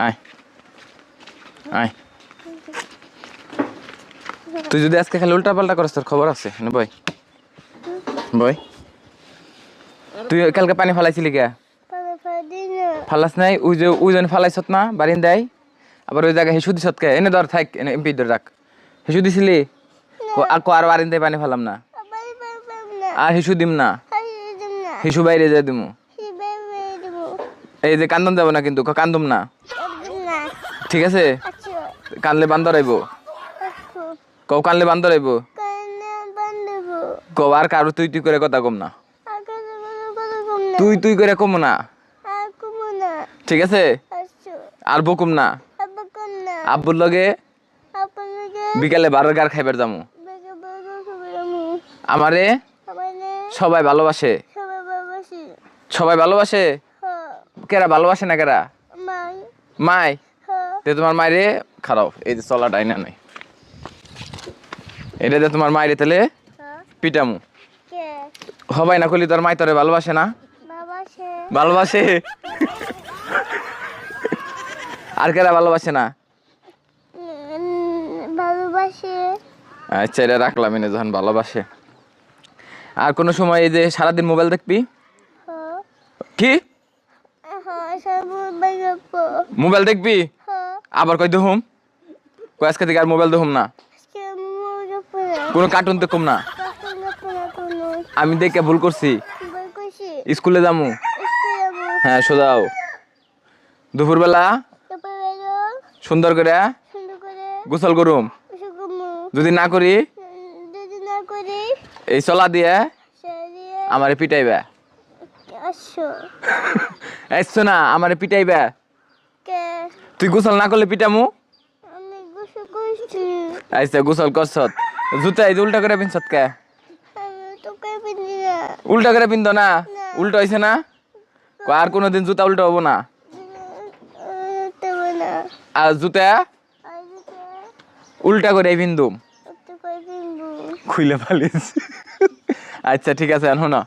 আয় আয় তুই যদি আজকে খালি উল্টা পাল্টা করস তোর খবর আছে না বই বই তুই কালকে পানি ফালাইছিলি কে ফালাস নাই ওই জন ফালাইছত না বারিন দেয় আবার ওই জায়গায় হিসু দিছত কে এনে ধর থাক এনে এমপি ধর রাখ হিসু দিছিলি আর বারিন দেয় পানি ফালাম না আর হিসু দিম না হিসু বাইরে যাই দিমু এই যে কান্দন যাব না কিন্তু কান্দুম না ঠিক আছে কানলে বান্দর আইব কও কানলে বান্দর আইব কও আর কারো তুই তুই করে কথা কম না তুই তুই করে কম না ঠিক আছে আর বকুম না আব্বুর লগে বিকালে বার্গার খাইবার যামু আমারে সবাই ভালোবাসে সবাই ভালোবাসে কেরা ভালোবাসে না কেরা মাই তে তোমার মাইরে খারাপ এই যে চলা ডাইনা নাই এটা যে তোমার মাইরে তেলে পিটামু হবাই না কইলি তোর মাই তোরে ভালোবাসে না ভালোবাসে আর কেরা ভালোবাসে না ভালোবাসে আচ্ছা এটা রাখলাম এনে যখন ভালোবাসে আর কোন সময় এই যে সারাদিন মোবাইল দেখবি কি মোবাইল দেখবি আবার কই দেখুম কই আজকে থেকে আর মোবাইল দেখুম না কোনো কার্টুন দেখুম না আমি দেখে ভুল করছি স্কুলে যামু হ্যাঁ সোজাও দুপুরবেলা সুন্দর করে গোসল করুম যদি না করি এই চলা দিয়ে আমারে পিটাইবা এসছো না আমারে পিটাইবা তুই গোসল না করলে পিটামু আচ্ছা গোসল করছত জুতা এই উল্টা করে পিনছত কে উল্টা করে পিনতো না উল্টা হইছে না আর কোনোদিন জুতা উল্টা হবো না আর জুতা উল্টা করে পিন্দুম খুইলে পালিস আচ্ছা ঠিক আছে এখন না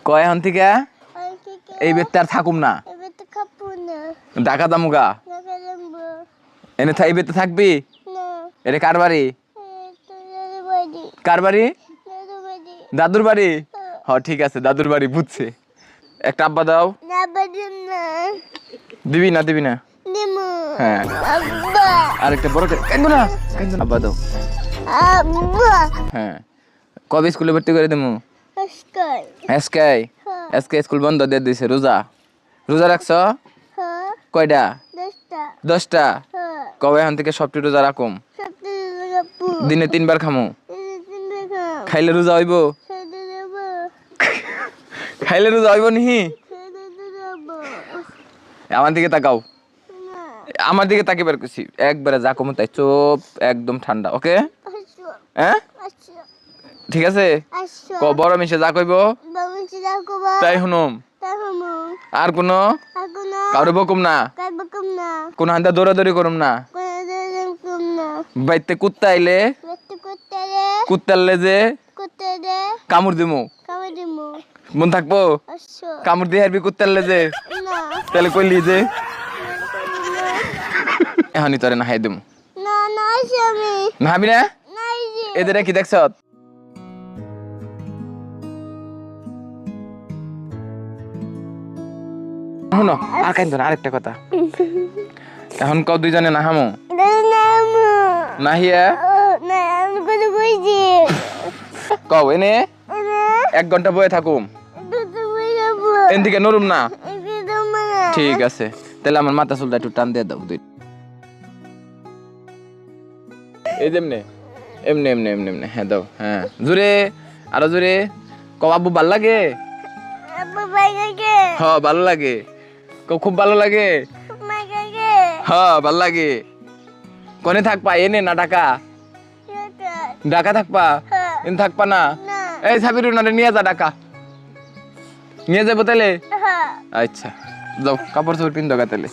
কয় এখন থেকে এই বেতে আর থাকুম না ঢাকা দামুগা এনে এই বেতে থাকবি এটা কার বাড়ি কার বাড়ি দাদুর বাড়ি হ ঠিক আছে দাদুর বাড়ি বুঝছে একটা আব্বা দাও দিবি না দিবি না হ্যাঁ আরেকটা বড় কান্দো না আব্বা দাও হ্যাঁ কবে স্কুলে ভর্তি করে দেবো এসকে স্কুল বন্ধ দিয়ে দিছে রোজা রোজা রাখছ কয়টা 10টা কবে এখন থেকে সবটি রোজা রাখুম দিনে 3 বার খামু খাইলে রোজা হইব খাইলে রোজা হইব নিহি আমার দিকে তাকাও আমার দিকে তাকিবার করছি একবারে যা কমু তাই চুপ একদম ঠান্ডা ওকে হ্যাঁ ঠিক আছে বড় মিশে যা কইব তাই শুনুম আর কোনো কারো বকুম না কোন হান্দা দৌড়াদৌড়ি করুম না বাইতে কুত্তা আইলে কুত্তালে যে কামড় দিমু মন থাকবো কামড় দিয়ে হারবি কুত্তালে যে তাহলে কইলি যে এখনই তোরে না হাই দিমু না হাবি না এদের কি দেখছ শুনো আর কাইন্দ না আরেকটা কথা এখন কও দুইজনে না হামু নাহিয়া কও এনে 1 ঘন্টা বয়ে থাকুম এদিকে নরুম না ঠিক আছে তাহলে আমার মাথা চুলটা একটু টান দিয়ে দাও এই যেমনে এমনি এমনি এমনি এমনি হ্যাঁ দাও হ্যাঁ জোরে আরো জোরে কও আব্বু ভাল লাগে হ্যাঁ ভালো লাগে কও খুব ভালো লাগে হ্যাঁ ভাল লাগে কোনে থাকবা এনে না ঢাকা ঢাকা থাকবা এনে থাকবা না এই সাবির উনারে নিয়ে যা ঢাকা নিয়ে যাবো তাহলে আচ্ছা যাও কাপড় চোপড় পিন দোকা তাহলে